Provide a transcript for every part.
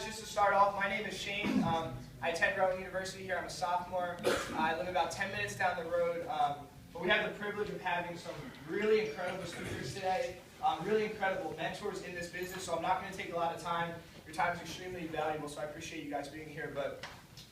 guys, just to start off, my name is Shane. I attend Rowan University here. I'm a sophomore. I live about 10 minutes down the road. But we have the privilege of having some really incredible speakers today, really incredible mentors in this business, so I'm not going to take a lot of time. Your time is extremely valuable, so I appreciate you guys being here. But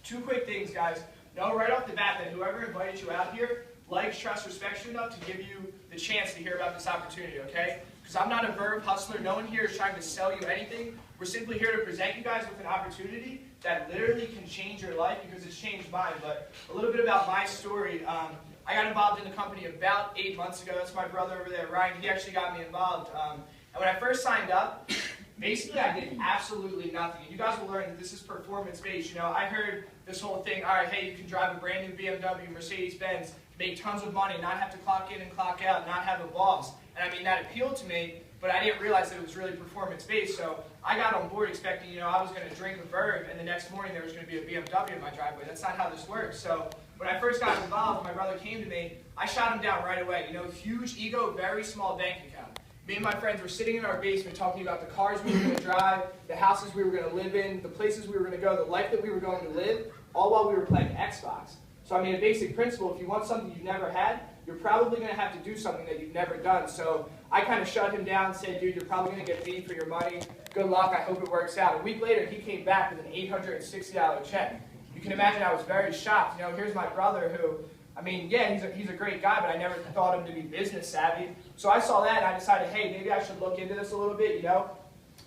two quick things, guys. Know right off the bat that whoever invited you out here likes, trusts, respects you enough to give you the chance to hear about this opportunity, okay? Because I'm not a verb hustler. No one here is trying to sell you anything. We're simply here to present you guys with an opportunity that literally can change your life, because it's changed mine. But a little bit about my story. I got involved in the company about 8 months ago. That's my brother over there, Ryan. He actually got me involved. And when I first signed up, basically I did absolutely nothing. And you guys will learn that this is performance-based. You know, I heard this whole thing, all right, hey, you can drive a brand new BMW, Mercedes-Benz, make tons of money, not have to clock in and clock out, not have a boss. And I mean, that appealed to me, but I didn't realize that it was really performance-based. So I got on board expecting, I was going to drink a verb, and the next morning there was going to be a BMW in my driveway. That's not how this works. So when I first got involved, my brother came to me, I shot him down right away. Huge ego, very small bank account. Me and my friends were sitting in our basement talking about the cars we were going to drive, the houses we were going to live in, the places we were going to go, the life that we were going to live, all while we were playing Xbox. So I mean, a basic principle, if you want something you've never had, you're probably going to have to do something that you've never done. So I kind of shut him down and said, dude, you're probably going to get paid for your money. Good luck. I hope it works out. A week later, he came back with an $860 check. You can imagine I was very shocked. Here's my brother who, I mean, yeah, he's a great guy, but I never thought him to be business savvy. So I saw that and I decided, hey, maybe I should look into this a little bit,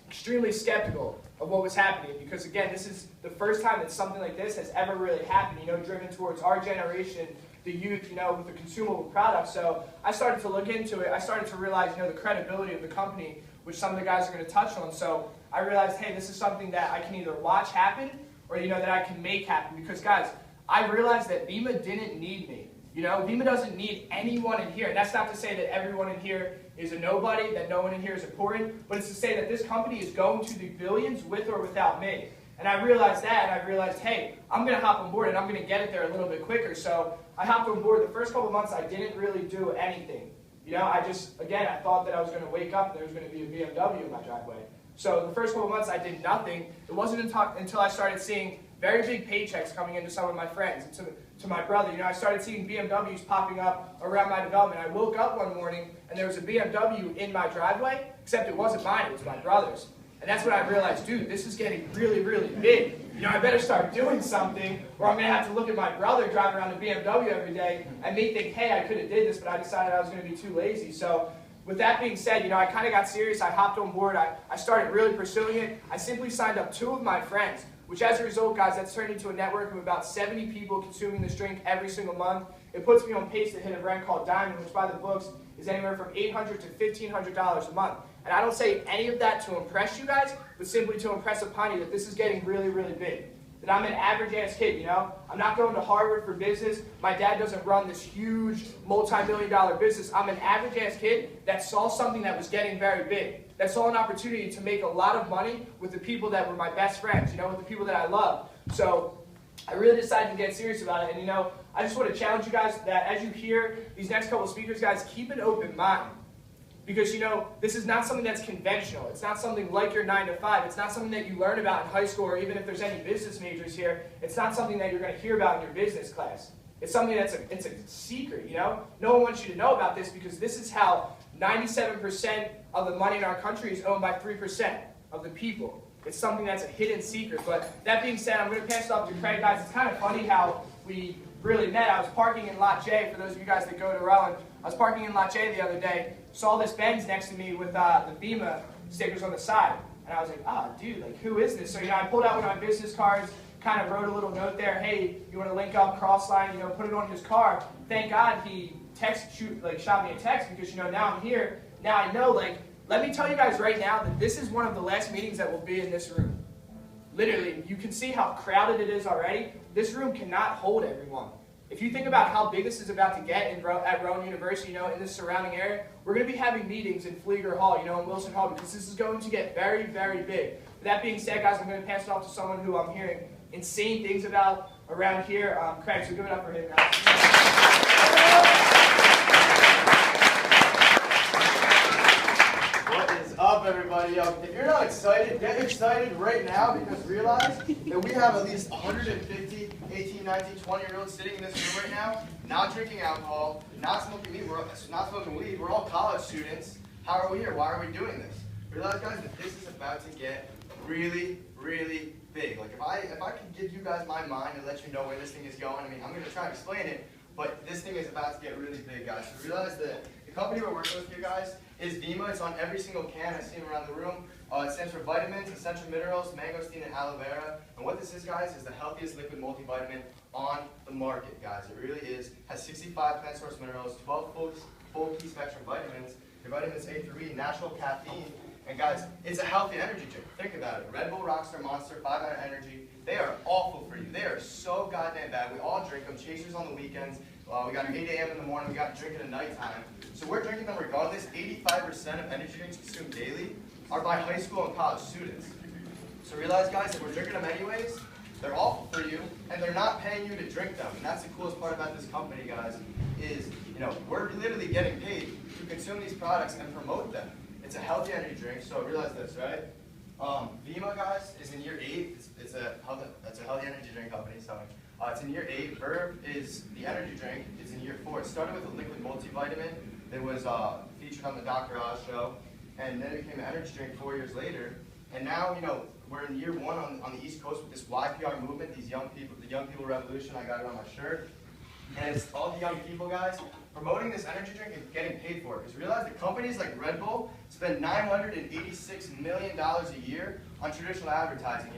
Extremely skeptical of what was happening, because again, this is the first time that something like this has ever really happened, driven towards our generation, the youth, with a consumable product. So I started to look into it. I started to realize, the credibility of the company, which some of the guys are going to touch on. So I realized, hey, this is something that I can either watch happen or, that I can make happen. Because, guys, I realized that Vemma didn't need me. Vemma doesn't need anyone in here. And that's not to say that everyone in here is a nobody, that no one in here is important, but it's to say that this company is going to the billions with or without me. And I realized that, and I realized, hey, I'm going to hop on board and I'm going to get it there a little bit quicker. So I hopped on board. The first couple of months, I didn't really do anything. I thought that I was going to wake up and there was going to be a BMW in my driveway. So the first couple of months, I did nothing. It wasn't until I started seeing very big paychecks coming into some of my friends, and to my brother. I started seeing BMWs popping up around my development. I woke up one morning and there was a BMW in my driveway, except it wasn't mine, it was my brother's. And that's when I realized, dude, this is getting really, really big. I better start doing something, or I'm going to have to look at my brother driving around a BMW every day and me think, hey, I could have did this, but I decided I was going to be too lazy. So with that being said, I kind of got serious. I hopped on board. I started really pursuing it. I simply signed up 2 of my friends, which as a result, guys, that's turned into a network of about 70 people consuming this drink every single month. It puts me on pace to hit a rank called Diamond, which by the books is anywhere from $800 to $1,500 a month. And I don't say any of that to impress you guys, but simply to impress upon you that this is getting really, really big. That I'm an average-ass kid, I'm not going to Harvard for business. My dad doesn't run this huge multi-million-dollar business. I'm an average-ass kid that saw something that was getting very big, that saw an opportunity to make a lot of money with the people that were my best friends, with the people that I love. So I really decided to get serious about it. And, I just want to challenge you guys that as you hear these next couple of speakers, guys, keep an open mind. Because, this is not something that's conventional. It's not something like your 9 to 5. It's not something that you learn about in high school, or even if there's any business majors here, it's not something that you're going to hear about in your business class. It's something it's a secret, No one wants you to know about this, because this is how 97% of the money in our country is owned by 3% of the people. It's something that's a hidden secret. But that being said, I'm going to pass it off to Craig. Guys, it's kind of funny how we really met. I was parking in Lot J, for those of you guys that go to Rowan. I was parking in Lot J the other day, saw this Benz next to me with the Vemma stickers on the side. And I was like, dude, who is this? So, I pulled out one of my business cards, kind of wrote a little note there, hey, you want to link up, cross line, put it on his car. Thank God he shot me a text, because, now I'm here. Now I know, let me tell you guys right now that this is one of the last meetings that will be in this room. Literally, you can see how crowded it is already. This room cannot hold everyone. If you think about how big this is about to get at Rowan University, in this surrounding area, we're going to be having meetings in Flieger Hall, in Wilson Hall, because this is going to get very, very big. With that being said, guys, I'm going to pass it off to someone who I'm hearing insane things about around here. Craig, so give it up for him, guys. What is up, everybody. If you're not excited, get excited right now, because realize that we have at least 150 18, 19, 20-year-olds sitting in this room right now, not drinking alcohol, not smoking weed. We're all college students. How are we here? Why are we doing this? Realize, guys, that this is about to get really, really big. Like, if I could give you guys my mind and let you know where this thing is going, I mean, I'm going to try to explain it, but this thing is about to get really big, guys. So realize that the company we're working with here, guys, is Vemma. It's on every single can. I see them around the room. It stands for vitamins, essential minerals, mangosteen, and aloe vera. And what this is, guys, is the healthiest liquid multivitamin on the market, guys. It really is. Has 65 plant source minerals, 12 full key spectrum vitamins, your vitamins A through E, natural caffeine. And guys, it's a healthy energy drink. Think about it. Red Bull, Rockstar, Monster, 5-Hour Energy. They are awful for you. They are so goddamn bad. We all drink them. Chasers on the weekends. We got 8 a.m. in the morning. We got to drink it at nighttime. So we're drinking them regardless. 85% of energy drinks consumed daily are by high school and college students. So realize, guys, that we're drinking them anyways. They're awful for you, and they're not paying you to drink them. And that's the coolest part about this company, guys, is, we're literally getting paid to consume these products and promote them. It's a healthy energy drink, so realize this, right? Vemma, guys, is in year 8. It's a healthy energy drink company, sorry. It's in year 8. Verb is the energy drink. It's in year 4. It started with a liquid multivitamin that was featured on the Dr. Oz show, and then it became an energy drink 4 years later. And now, we're in year 1 on the East Coast with this YPR movement, these young people, the young people revolution. I got it on my shirt. And it's all the young people, guys, promoting this energy drink and getting paid for it. Because realize that companies like Red Bull spend $986 million a year on traditional advertising.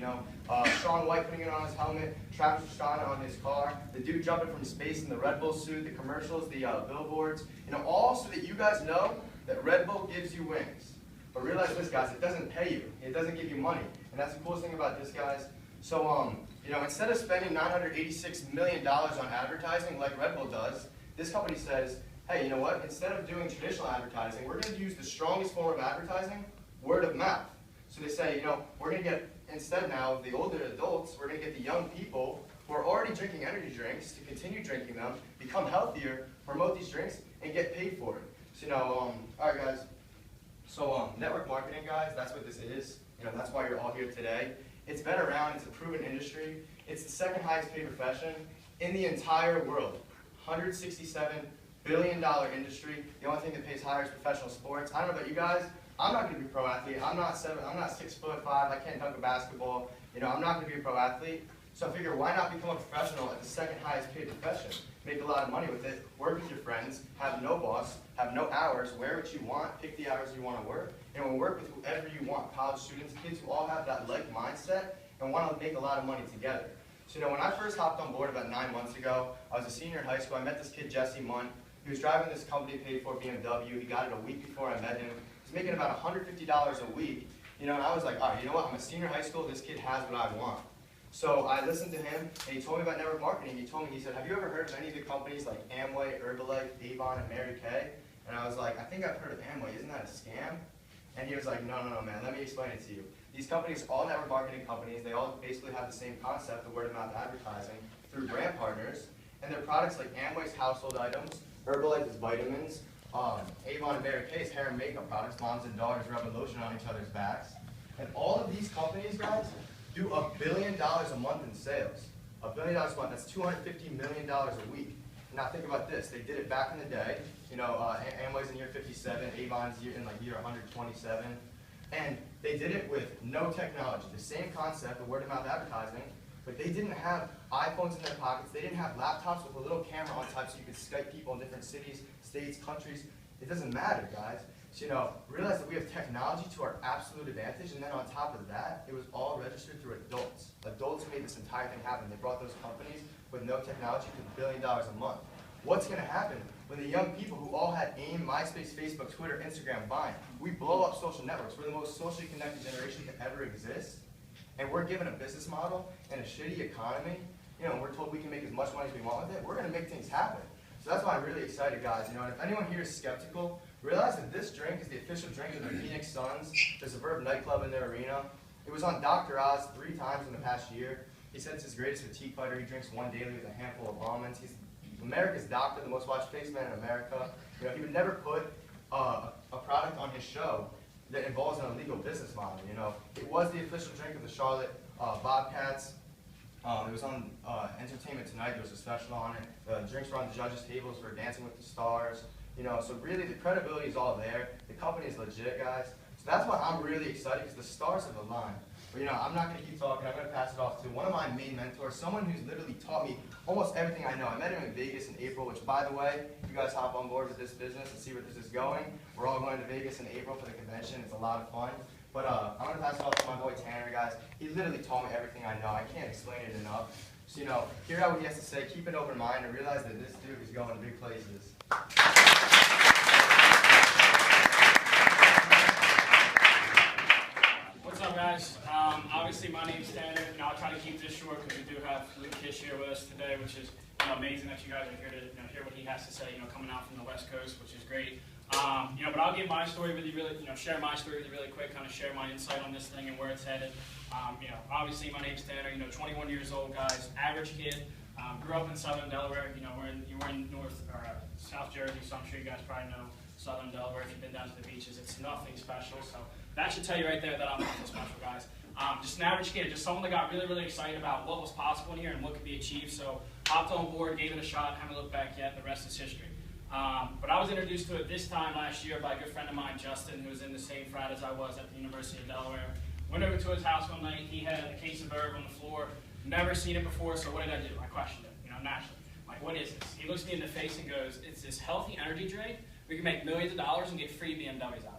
Shaun White putting it on his helmet, Travis Scott on his car, the dude jumping from space in the Red Bull suit, the commercials, the billboards, all so that you guys know that Red Bull gives you wings. But realize this, guys, it doesn't pay you. It doesn't give you money. And that's the coolest thing about this, guys. So, instead of spending $986 million on advertising like Red Bull does, this company says, hey, you know what? Instead of doing traditional advertising, we're going to use the strongest form of advertising, word of mouth. So they say, we're going to get, instead now of the older adults, we're going to get the young people who are already drinking energy drinks to continue drinking them, become healthier, promote these drinks, and get paid for it. So, all right, guys. So, network marketing, guys, that's what this is. That's why you're all here today. It's been around. It's a proven industry. It's the second highest paid profession in the entire world. $167 billion industry. The only thing that pays higher is professional sports. I don't know about you guys. I'm not going to be a pro athlete. I'm not 6'5". I can't dunk a basketball. I'm not going to be a pro athlete. So I figure, why not become a professional at the second highest paid profession? Make a lot of money with it. Work with your friends. Have no boss. Have no hours. Wear what you want. Pick the hours you want to work. And work with whoever you want. College students, kids who all have that like mindset and want to make a lot of money together. So when I first hopped on board about 9 months ago, I was a senior in high school. I met this kid, Jesse Munn. He was driving this company paid for BMW. He got it a week before I met him. He was making about $150 a week. And I was like, all right, you know what? I'm a senior in high school. This kid has what I want. So I listened to him, and he told me about network marketing. He said, have you ever heard of any of the companies like Amway, Herbalife, Avon, and Mary Kay? And I was like, I think I've heard of Amway. Isn't that a scam? And he was like, no, man. Let me explain it to you. These companies, all network marketing companies, they all basically have the same concept of word-of-mouth advertising through brand partners. And their products like Amway's household items, Herbalife is vitamins, Avon and Mary Kay's hair and makeup products, moms and daughters rubbing lotion on each other's backs. And all of these companies, guys, do $1 billion a month in sales. $1 billion a month, that's $250 million a week. Now think about this, they did it back in the day. Amway's in year 57, Avon's in year 127. And they did it with no technology, the same concept of word-of-mouth advertising, but they didn't have iPhones in their pockets. They didn't have laptops with a little camera on top so you could Skype people in different cities, states, countries. It doesn't matter, guys. So, realize that we have technology to our absolute advantage, and then on top of that, it was all registered through adults. Adults made this entire thing happen. They brought those companies with no technology to $1 billion a month. What's going to happen when the young people who all had AIM, MySpace, Facebook, Twitter, Instagram, Vine, we blow up social networks. We're the most socially connected generation to ever exist, and we're given a business model and a shitty economy, and we're told we can make as much money as we want with it. We're going to make things happen. So that's why I'm really excited, guys. And if anyone here is skeptical, realize that this drink is the official drink of the Phoenix Suns, the Suburb nightclub in their arena. It was on Dr. Oz 3 times in the past year. He said it's his greatest fatigue fighter. He drinks one daily with a handful of almonds. He's America's doctor, the most watched face man in America. He would never put a product on his show that involves an illegal business model. You know, it was the official drink of the Charlotte Bobcats. It was on Entertainment Tonight. There was a special on it. The drinks were on the judges' tables for Dancing with the Stars. You know, so really the credibility is all there. The company is legit, guys. So that's why I'm really excited, because the stars have aligned. But you know, I'm not going to keep talking. I'm going to pass it off to one of my main mentors, someone who's literally taught me almost everything I know. I met him in Vegas in April, which, by the way, if you guys hop on board with this business and see where this is going, we're all going to Vegas in April for the convention. It's a lot of fun. But I'm going to pass it off to my boy Tanner, guys. He literally taught me everything I know. I can't explain it enough. So, you know, hear out what he has to say, keep an open mind, and realize that this dude is going big places. What's up, guys? Obviously, my name's Tanner. You know, I'll try to keep this short because we do have Luke Kish here with us today, which is amazing that you guys are here to hear what he has to say. Coming out from the West Coast, which is great. But I'll give my story with you share my story with you really quick, kind of share my insight on this thing and where it's headed. Obviously my name's Tanner, 21 years old, guys, average kid, grew up in Southern Delaware. We're in South Jersey, so I'm sure you guys probably know Southern Delaware. If you've been down to the beaches, it's nothing special. So that should tell you right there that I'm nothing special, guys. Just an average kid, just someone that got really, really excited about what was possible in here and what could be achieved. So hopped on board, gave it a shot, haven't looked back yet. The rest is history. But I was introduced to it this time last year by a good friend of mine, Justin, who was in the same frat as I was at the University of Delaware. Went over to his house one night. He had a case of herb on the floor. Never seen it before, so what did I do? I questioned it, naturally. I'm like, what is this? He looks me in the face and goes, it's this healthy energy drink. We can make millions of dollars and get free BMWs out of it.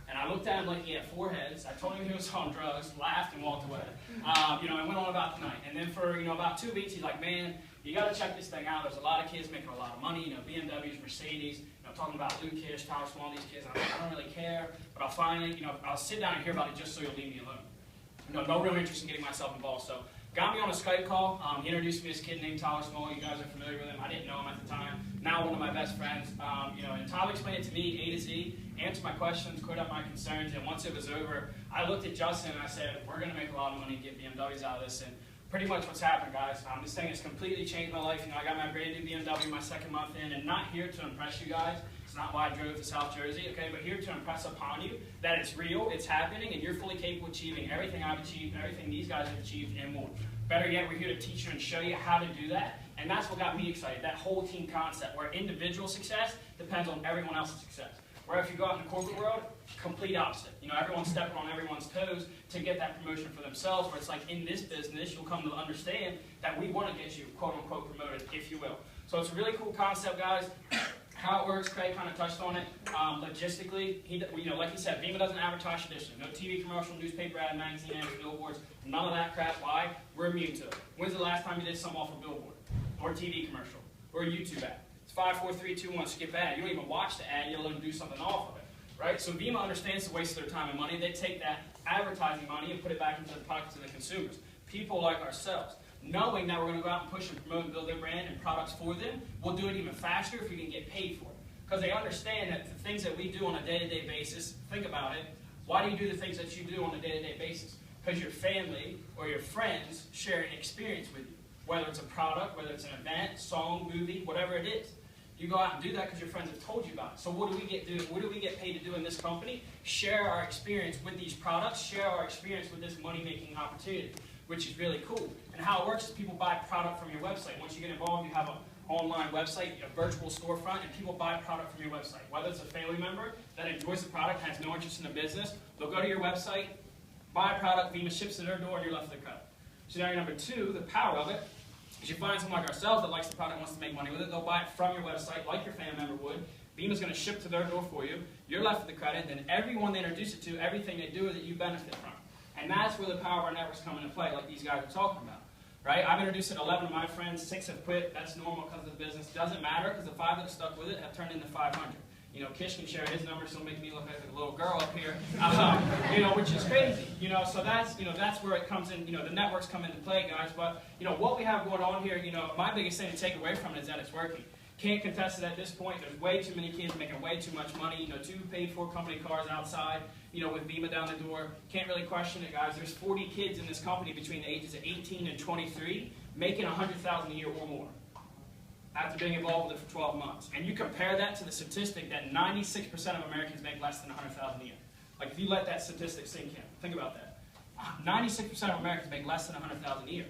And I looked at him like he had 4 heads. I told him he was on drugs, laughed, and walked away. And went on about the night. And then for about 2 weeks, he's like, man, you got to check this thing out. There's a lot of kids making a lot of money. BMWs, Mercedes. Talking about Luke Kish, Tyler Small, these kids. I don't really care, but I'll find it. I'll sit down and hear about it just so you'll leave me alone. No real interest in getting myself involved. So got me on a Skype call. He introduced me to this kid named Tyler Small. You guys are familiar with him. I didn't know him at the time. Now one of my best friends. And Tyler explained it to me A to Z, answered my questions, cleared up my concerns. And once it was over, I looked at Justin and I said, we're going to make a lot of money and get BMWs out of this. And pretty much what's happened, guys. This thing has completely changed my life. I got my brand new BMW my 2nd month in, and not here to impress you guys. It's not why I drove to South Jersey, okay? But here to impress upon you that it's real, it's happening, and you're fully capable of achieving everything I've achieved, everything these guys have achieved, and more. Better yet, we're here to teach you and show you how to do that, and that's what got me excited, that whole team concept, where individual success depends on everyone else's success. Where if you go out in the corporate world, complete opposite. Everyone's stepping on everyone's toes to get that promotion for themselves, where it's like in this business, you'll come to understand that we want to get you, quote unquote, promoted, if you will. So it's a really cool concept, guys. How it works, Craig kind of touched on it. Logistically, like he said, Vemma doesn't advertise traditionally. No TV commercial, newspaper ad, magazine ads, billboards, none of that crap. Why? We're immune to it. When's the last time you did something off a billboard? Or a TV commercial? Or a YouTube ad? It's 5, 4, 3, 2, 1, skip ad. You don't even watch the ad, you'll do something off of it. Right? So Vemma understands the waste of their time and money. They take that advertising money and put it back into the pockets of the consumers. People like ourselves. Knowing that we're going to go out and push and promote and build their brand and products for them, we'll do it even faster if we can get paid for it. Because they understand that the things that we do on a day-to-day basis, think about it, why do you do the things that you do on a day-to-day basis? Because your family or your friends share an experience with you. Whether it's a product, whether it's an event, song, movie, whatever it is. You go out and do that because your friends have told you about it. So what do we get paid to do in this company? Share our experience with these products, share our experience with this money-making opportunity, which is really cool. And how it works is people buy product from your website. Once you get involved, you have an online website, a virtual storefront, and people buy product from your website. Whether it's a family member that enjoys the product, has no interest in the business, they'll go to your website, buy a product, Vemma ships to their door, and you're left with a credit. Scenario number 2, the power of it, is you find someone like ourselves that likes the product and wants to make money with it, they'll buy it from your website like your family member would. Vemma's going to ship to their door for you. You're left with the credit, then everyone they introduce it to, everything they do with it, you benefit from. And that's where the power of our networks come into play, like these guys are talking about. Right? I've introduced it to 11 of my friends, 6 have quit. That's normal because of the business. Doesn't matter because the 5 that have stuck with it have turned into 500. Kish can share his numbers, so make me look like a little girl up here, which is crazy. So that's where it comes in. The networks come into play, guys. But what we have going on here. My biggest thing to take away from it is that it's working. Can't contest it at this point. There's way too many kids making way too much money. 2 paid-for company cars outside. With Vemma down the door. Can't really question it, guys. There's 40 kids in this company between the ages of 18 and 23 making $100,000 a year or more after being involved with it for 12 months. And you compare that to the statistic that 96% of Americans make less than $100,000 a year. Like if you let that statistic sink in, think about that. 96% of Americans make less than $100,000 a year.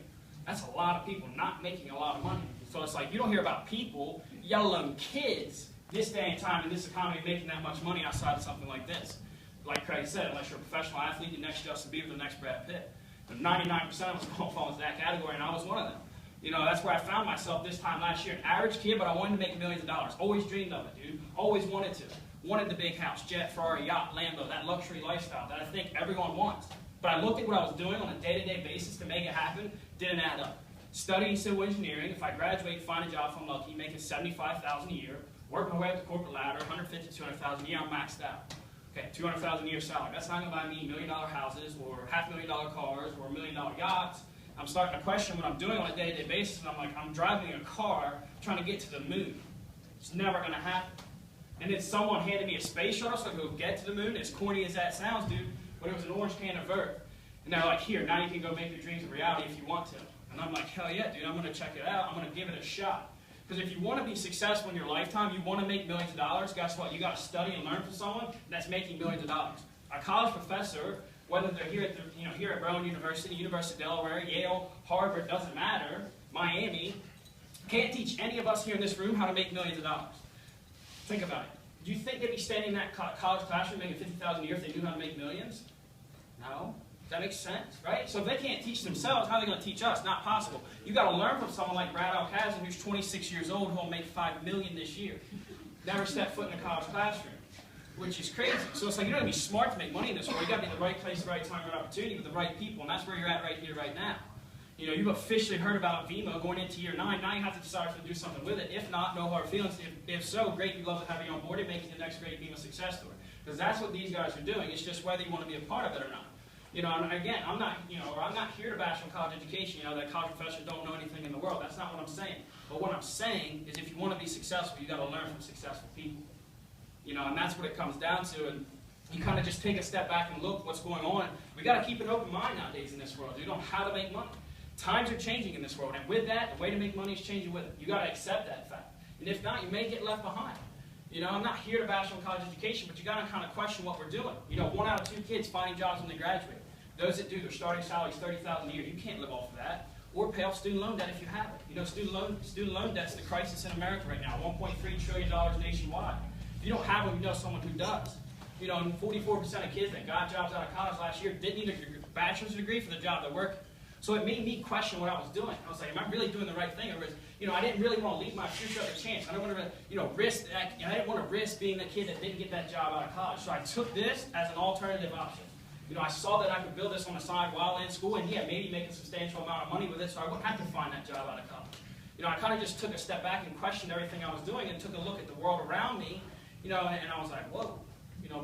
That's a lot of people not making a lot of money. So it's like you don't hear about people, let alone kids, this day and time in this economy making that much money outside of something like this. Like Craig said, unless you're a professional athlete, the next Justin Bieber, the next Brad Pitt. And 99% of us don't fall into that category, and I was one of them. You know, that's where I found myself this time last year. An average kid, but I wanted to make millions of dollars. Always dreamed of it, dude. Always wanted to. Wanted the big house, jet, Ferrari, yacht, Lambo, that luxury lifestyle that I think everyone wants. But I looked at what I was doing on a day-to-day basis to make it happen, didn't add up. Studying civil engineering, if I graduate, find a job if I'm lucky, making $75,000 a year, work my way up the corporate ladder, $150,000 to $200,000 a year, I'm maxed out. Okay, $200,000 a year salary. That's not going to buy me $1 million houses or $500,000 cars or $1 million yachts. I'm starting to question what I'm doing on a day-to-day basis, and I'm like, I'm driving a car trying to get to the moon. It's never going to happen. And then someone handed me a space shuttle so I could go get to the moon. As corny as that sounds, dude, but it was an orange can of Earth. And they're like, here, now you can go make your dreams a reality if you want to. And I'm like, hell yeah, dude, I'm going to check it out. I'm going to give it a shot. Because if you want to be successful in your lifetime, you want to make millions of dollars, guess what? You got to study and learn from someone that's making millions of dollars. A college professor, whether they're here at here at Rowan University, University of Delaware, Yale, Harvard, doesn't matter, Miami, can't teach any of us here in this room how to make millions of dollars. Think about it. Do you think they'd be standing in that college classroom making $50,000 a year if they knew how to make millions? No. Does that make sense, right? So if they can't teach themselves, how are they going to teach us? Not possible. You got to learn from someone like Brad Alcazar, who's 26 years old, who'll make $5 million this year. Never stepped foot in a college classroom, which is crazy. So it's like you don't have to be smart to make money in this world. You got to be in the right place, the right time, right opportunity with the right people, and that's where you're at right here, right now. You know, you've officially heard about Vemma going into year 9. Now you have to decide to do something with it. If not, no hard feelings. If so, great. We'd love to have you on board and make it the next great Vemma success story. Because that's what these guys are doing. It's just whether you want to be a part of it or not. You know, and again, I'm not here to bash on college education, that college professors don't know anything in the world. That's not what I'm saying. But what I'm saying is if you want to be successful, you got to learn from successful people. And that's what it comes down to. And you kind of just take a step back and look what's going on. We got to keep an open mind nowadays in this world, dude, on how to make money. Times are changing in this world, and with that, the way to make money is changing with it. You got to accept that fact. And if not, you may get left behind. I'm not here to bash on college education, but you got to kind of question what we're doing. 1 out of 2 kids finding jobs when they graduate. Those that do, their starting salary is $30,000 a year. You can't live off of that. Or pay off student loan debt if you have it. Student loan debt's the crisis in America right now, $1.3 trillion nationwide. If you don't have one, you know someone who does. And 44% of kids that got jobs out of college last year didn't need a bachelor's degree for the job they're working. So it made me question what I was doing. I was like, am I really doing the right thing? Or I didn't really want to leave my future up to chance. I don't want to, risk that. I didn't want to risk being the kid that didn't get that job out of college. So I took this as an alternative option. I saw that I could build this on the side while in school, and yeah, maybe make a substantial amount of money with it, so I wouldn't have to find that job out of college. I kind of just took a step back and questioned everything I was doing, and took a look at the world around me, and I was like, whoa,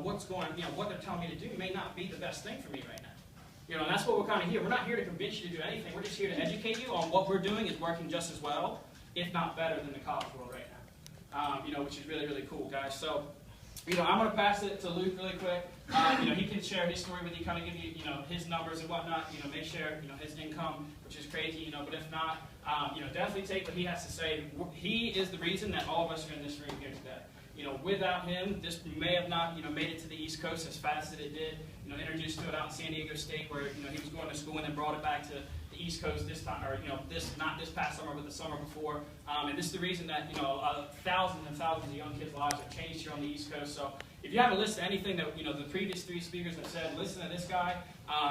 what's going, what they're telling me to do may not be the best thing for me right now. And that's what we're kind of here. We're not here to convince you to do anything. We're just here to educate you on what we're doing is working just as well, if not better than the college world right now. Which is really, really cool, guys. So, I'm going to pass it to Luke really quick. He can share his story with you, kind of give you, his numbers and whatnot. May share, his income, which is crazy. But if not, definitely take what he has to say. He is the reason that all of us are in this room here today. Without him, this may have not, made it to the East Coast as fast as it did. Introduced to it out in San Diego State, where he was going to school, and then brought it back to the East Coast this time, or not this past summer, but the summer before. And this is the reason that thousands and thousands of young kids' lives have changed here on the East Coast. So if you haven't listened to anything that the previous 3 speakers have said, listen to this guy.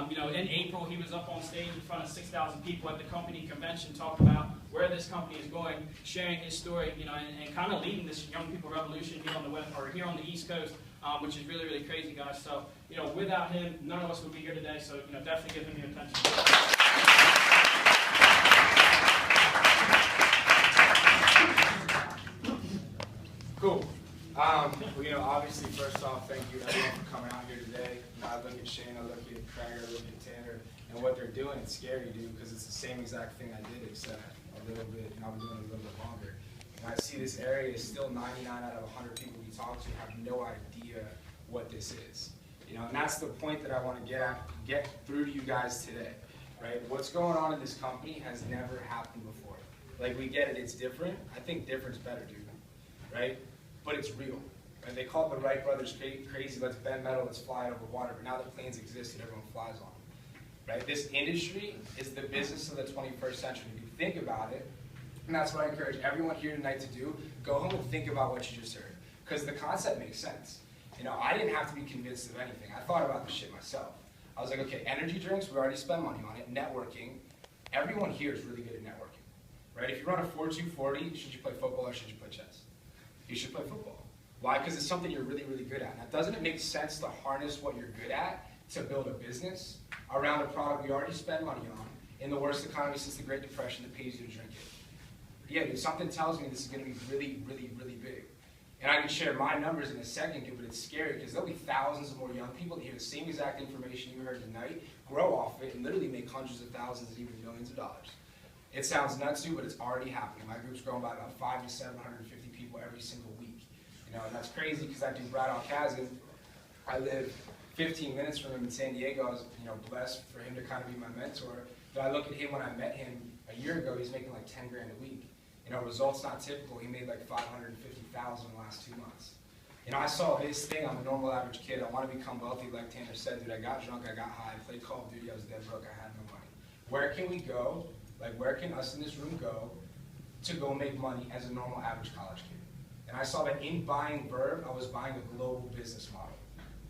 In April, he was up on stage in front of 6,000 people at the company convention, talking about where this company is going, sharing his story, and kind of leading this young people revolution here on the West, or here on the East Coast, which is really, really crazy, guys. So, without him, none of us would be here today. So, definitely give him your attention. Cool. Obviously, first off, thank you everyone for coming out here today. I look at Shane, I look at Craig, I look at Tanner, and what they're doing, it's scary, dude, because it's the same exact thing I did, except a little bit, and I'm doing it a little bit longer. And I see this area is still 99 out of 100 people we talk to have no idea what this is. And that's the point that I want to get through to you guys today, right? What's going on in this company has never happened before. Like, we get it, it's different. I think different's better, dude, right? But it's real. And they call it the Wright brothers crazy, let's bend metal, let's fly it over water, but now the planes exist and everyone flies on them. Right? This industry is the business of the 21st century. If you think about it, and that's what I encourage everyone here tonight to do, go home and think about what you just heard. Because the concept makes sense. You know, I didn't have to be convinced of anything. I thought about this shit myself. I was like, okay, energy drinks, we already spent money on it. Networking, everyone here is really good at networking. Right? If you run a 4-2-40, should you play football or should you play chess? You should play football. Why? Because it's something you're really, really good at. Now, doesn't it make sense to harness what you're good at to build a business around a product we already spend money on in the worst economy since the Great Depression that pays you to drink it? Yeah, dude, something tells me this is going to be really, really, really big. And I can share my numbers in a second, dude, but it's scary because there'll be thousands of more young people that hear the same exact information you heard tonight, grow off it, and literally make hundreds of thousands and even millions of dollars. It sounds nuts, dude, but it's already happening. My group's growing by about 500 to 750 people every single week. You know, and that's crazy because I do Brad Alcazan. I live 15 minutes from him in San Diego. I was, you know, blessed for him to kind of be my mentor. But I look at him when I met him a year ago, he's making like 10 grand a week. You know, results not typical. He made like 550,000 in the last 2 months. You know, I saw his thing. I'm a normal average kid. I want to become wealthy, like Tanner said. Dude, I got drunk, I got high, played Call of Duty, I was dead broke, I had no money. Where can we go? Like, where can us in this room go to go make money as a normal average college kid? And I saw that in buying Verve, I was buying a global business model.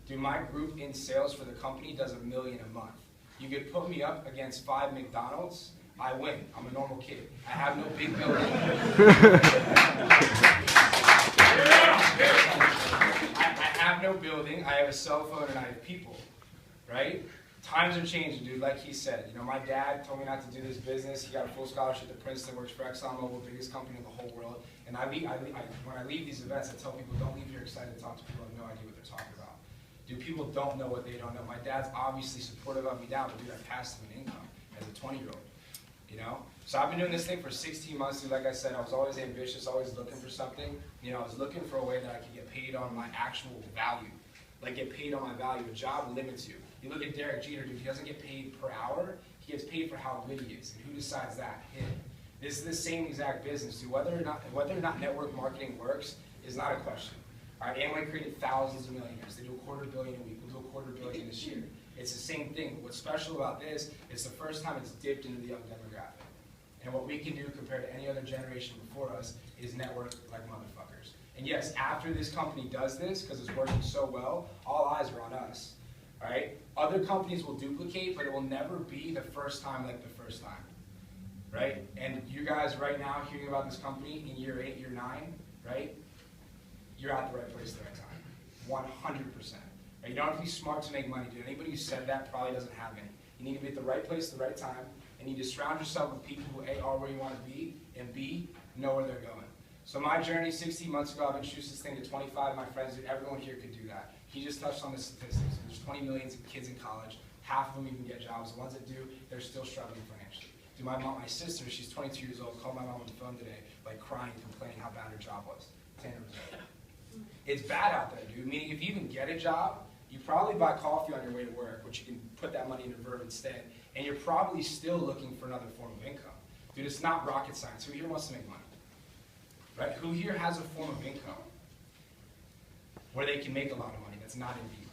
Dude, my group in sales for the company does $1 million a month. You could put me up against 5 McDonald's, I win. I'm a normal kid. I have no big building. I have no building. I have a cell phone and I have people, right? Times are changing, dude. Like he said, you know, my dad told me not to do this business. He got a full scholarship to Princeton, works for ExxonMobil, biggest company in the whole world. And when I leave these events, I tell people, don't leave here excited to talk to people who have no idea what they're talking about. Dude, people don't know what they don't know. My dad's obviously supportive of me now, but dude, I passed him an income as a 20-year-old. You know? So I've been doing this thing for 16 months, dude. Like I said, I was always ambitious, always looking for something. You know, I was looking for a way that I could get paid on my actual value. Like, get paid on my value. A job limits you. You look at Derek Jeter, dude, he doesn't get paid per hour. He gets paid for how good he is. And who decides that? Him. This is the same exact business, dude. Whether or not network marketing works is not a question. All right, Amway created thousands of millionaires. They do $250 million a week. We'll do $250 million this year. It's the same thing. What's special about this is the first time it's dipped into the young demographic. And what we can do compared to any other generation before us is network like motherfuckers. And yes, after this company does this, because it's working so well, all eyes are on us. All right? Other companies will duplicate, but it will never be the first time like the first time. Right? And you guys right now hearing about this company in year 8, year 9, right? You're at the right place at the right time. 100%. You don't have to be smart to make money, dude. Anybody who said that probably doesn't have any. You need to be at the right place at the right time, and you need to surround yourself with people who A, are where you want to be, and B, know where they're going. So my journey 16 months ago, I've introduced this thing to 25 of my friends, dude. Everyone here could do that. He just touched on the statistics. There's 20 million kids in college. Half of them even get jobs. The ones that do, they're still struggling financially. Dude, my mom, my sister, she's 22 years old, called my mom on the phone today, like crying, complaining how bad her job was. Tanner was there. It's bad out there, dude. Meaning if you even get a job, you probably buy coffee on your way to work, which you can put that money into Verve instead, and you're probably still looking for another form of income. Dude, it's not rocket science. Who here wants to make money? Right? Who here has a form of income where they can make a lot of money that's not Indeed?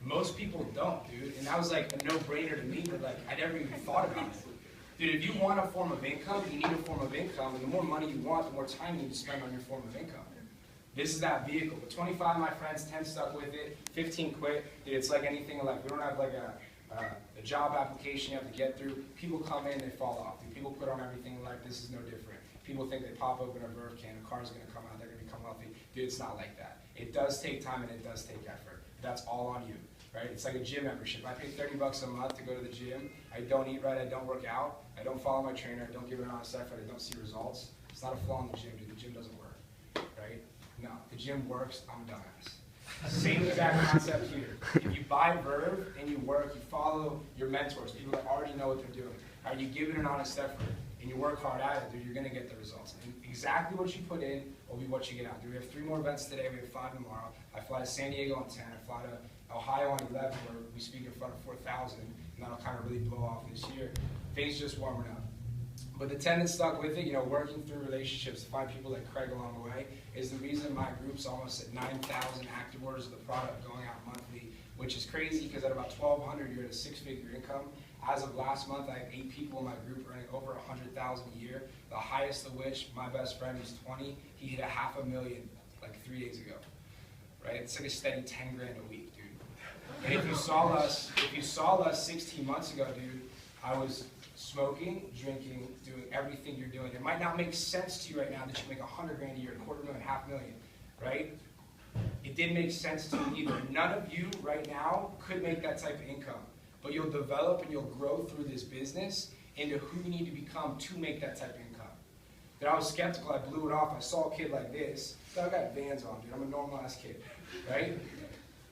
Most people don't, dude. And that was like a no-brainer to me, but like I never even thought about it. Dude, if you want a form of income, you need a form of income, and the more money you want, the more time you need to spend on your form of income. This is that vehicle. But 25 of my friends, 10 stuck with it, 15 quit. Dude, it's like anything in life. We don't have like a job application you have to get through. People come in, they fall off. Dude, people put on everything in life. This is no different. People think they pop open a Verve can, a car's going to come out, they're going to become wealthy. Dude, it's not like that. It does take time and it does take effort. That's all on you, right? It's like a gym membership. I pay $30 a month to go to the gym. I don't eat right. I don't work out. I don't follow my trainer. I don't give it an honest effort. I don't see results. It's not a flaw in the gym, dude. The gym doesn't work, right? No, the gym works. I'm a dumbass. Same exact concept here. If you buy Verve and you work, you follow your mentors, people that already know what they're doing. Right? You give it an honest effort and you work hard at it, dude, you're going to get the results. And exactly what you put in will be what you get out. Dude, we have 3 more events today. We have 5 tomorrow. I fly to San Diego on 10. I fly to Ohio on 11, where we speak in front of 4,000, and that'll kind of really blow off this year. Things just warming up. But the 10 that stuck with it, working through relationships to find people like Craig along the way, is the reason my group's almost at 9,000 active orders of the product going out monthly, which is crazy because at about 1,200, you're at a 6-figure income. As of last month, I have 8 people in my group earning over 100,000 a year, the highest of which, my best friend, who's 20, he hit $500,000 like 3 days ago, right? It's like a steady 10 grand a week, dude. And if you saw us 16 months ago, dude, I was smoking, drinking, doing everything you're doing. It might not make sense to you right now that you make 100 grand a year, $250,000, $500,000, right? It didn't make sense to me either. None of you right now could make that type of income, but you'll develop and you'll grow through this business into who you need to become to make that type of income. Then I was skeptical, I blew it off. I saw a kid like this. I got Vans on, dude. I'm a normal ass kid, right?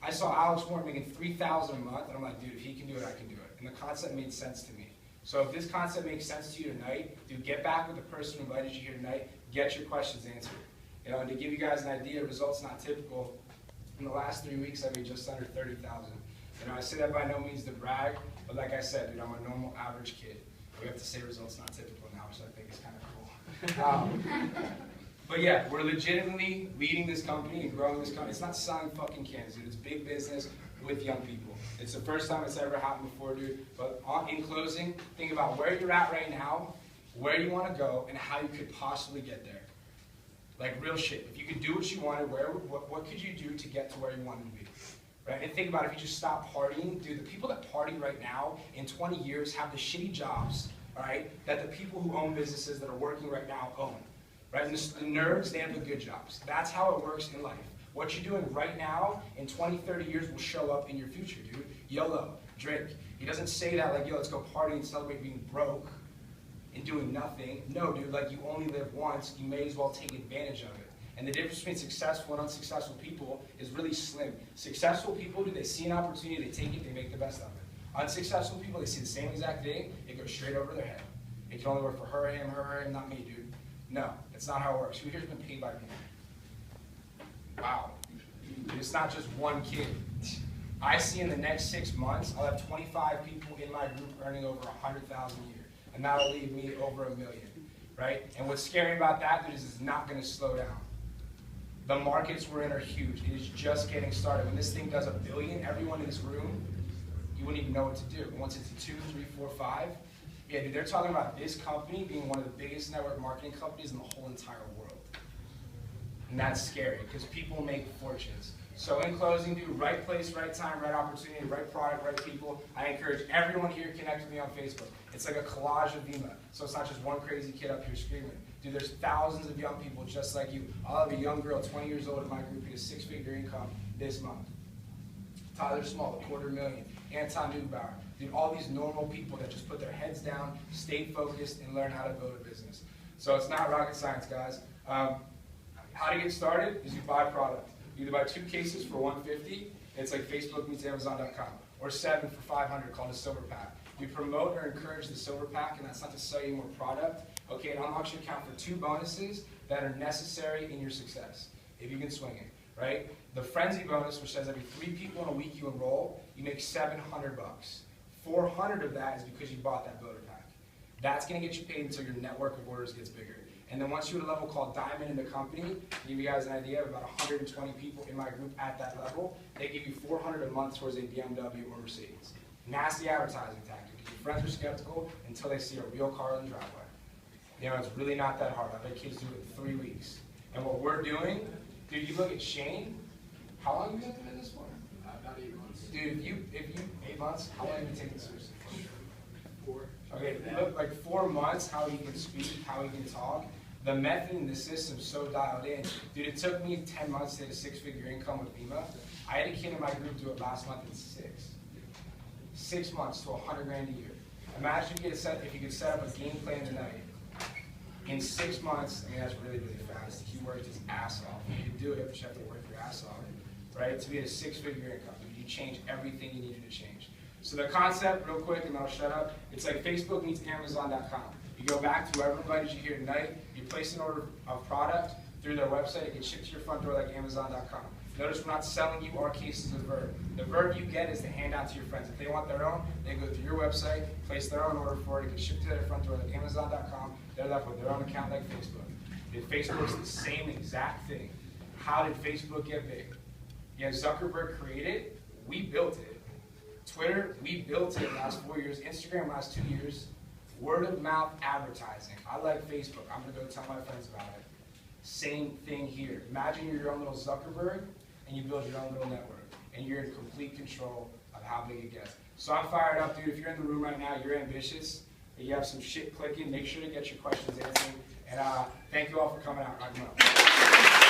I saw Alex Warren making $3,000 a month, and I'm like, dude, if he can do it, I can do it. And the concept made sense to me. So if this concept makes sense to you tonight, dude, get back with the person who invited you here tonight, get your questions answered. And to give you guys an idea, results not typical, in the last 3 weeks, I made just under $30,000. I say that by no means to brag, but like I said, dude, I'm a normal average kid. We have to say results not typical now, which I think is kind of cool. But yeah, we're legitimately leading this company and growing this company. It's not selling fucking cans, dude. It's big business with young people. It's the first time it's ever happened before, dude. But in closing, think about where you're at right now, where you want to go, and how you could possibly get there. Like real shit. If you could do what you wanted, what could you do to get to where you wanted to be? Right? And think about if you just stop partying, dude, the people that party right now in 20 years have the shitty jobs, all right, that the people who own businesses that are working right now own. Right? And the nerds, they have the good jobs. That's how it works in life. What you're doing right now in 20, 30 years will show up in your future, dude. YOLO, drink. He doesn't say that like, yo, let's go party and celebrate being broke and doing nothing. No, dude, like you only live once, you may as well take advantage of it. And the difference between successful and unsuccessful people is really slim. Successful people, do they see an opportunity, they take it, they make the best of it. Unsuccessful people, they see the same exact thing, it goes straight over their head. It can only work for her, him, not me, dude. No, that's not how it works. Who here's been paid by me? Wow. Dude, it's not just one kid. I see in the next 6 months, I'll have 25 people in my group earning over 100,000 a year. And that'll leave me over $1 million, right? And what's scary about that, dude, is it's not gonna slow down. The markets we're in are huge. It is just getting started. When this thing does $1 billion, everyone in this room, you wouldn't even know what to do. And once it's a 2, 3, 4, 5, yeah, dude, they're talking about this company being one of the biggest network marketing companies in the whole entire world. And that's scary, because people make fortunes. So in closing, dude, right place, right time, right opportunity, right product, right people. I encourage everyone here to connect with me on Facebook. It's like a collage of Vemma. So it's not just one crazy kid up here screaming. Dude, there's thousands of young people just like you. I'll have a young girl, 20 years old in my group, who has 6-figure income this month. Tyler Small, $250,000. Anton Neubauer. Dude, all these normal people that just put their heads down, stay focused, and learn how to build a business. So it's not rocket science, guys. How to get started is you buy product. You either buy 2 cases for $150, it's like Facebook meets Amazon.com, or 7 for $500 called a silver pack. You promote or encourage the silver pack, and that's not to sell you more product. Okay, it unlocks your account for 2 bonuses that are necessary in your success, if you can swing it, right? The frenzy bonus, which says every 3 people in a week you enroll, you make $700. 400 of that is because you bought that voter pack. That's gonna get you paid until your network of orders gets bigger. And then once you're at a level called Diamond in the company, to give you guys an idea of about 120 people in my group at that level, they give you $400 a month towards a BMW or Mercedes. Nasty advertising tactic, because your friends are skeptical until they see a real car in the driveway. You know, it's really not that hard. I bet kids do it in 3 weeks. And what we're doing, dude, you look at Shane, how long have you been doing this for? About 8 months. Dude, if you 8 months, how long have you taken this seriously for? 4. Okay, look, like 4 months, how he can speak, how he can talk. The method and the system's so dialed in. Dude, it took me 10 months to hit a 6-figure income with Vemma. I had a kid in my group do it last month in 6. 6 months to 100 grand a year. Imagine if you could set up a game plan tonight. In 6 months, I mean, that's really, really fast. He worked his ass off. You could do it, but you have to work your ass off, right? To be at a 6-figure income, you change everything you needed to change. So the concept, real quick, and I'll shut up, it's like Facebook meets Amazon.com. You go back to whoever invited you here tonight, you place an order of product through their website, it gets shipped to your front door like Amazon.com. Notice we're not selling you our cases of Verb. The Verb you get is to hand out to your friends. If they want their own, they go through your website, place their own order for it. It gets shipped to their front door like Amazon.com. They're left with their own account like Facebook. If Facebook's the same exact thing. How did Facebook get big? Yeah, Zuckerberg created it. We built it. Twitter, we built it last 4 years. Instagram, last 2 years. Word of mouth advertising. I like Facebook. I'm going to go tell my friends about it. Same thing here. Imagine you're your own little Zuckerberg and you build your own little network. And you're in complete control of how big it gets. So I'm fired up, dude. If you're in the room right now, you're ambitious, and you have some shit clicking, make sure to get your questions answered. And thank you all for coming out. Rock 'em up.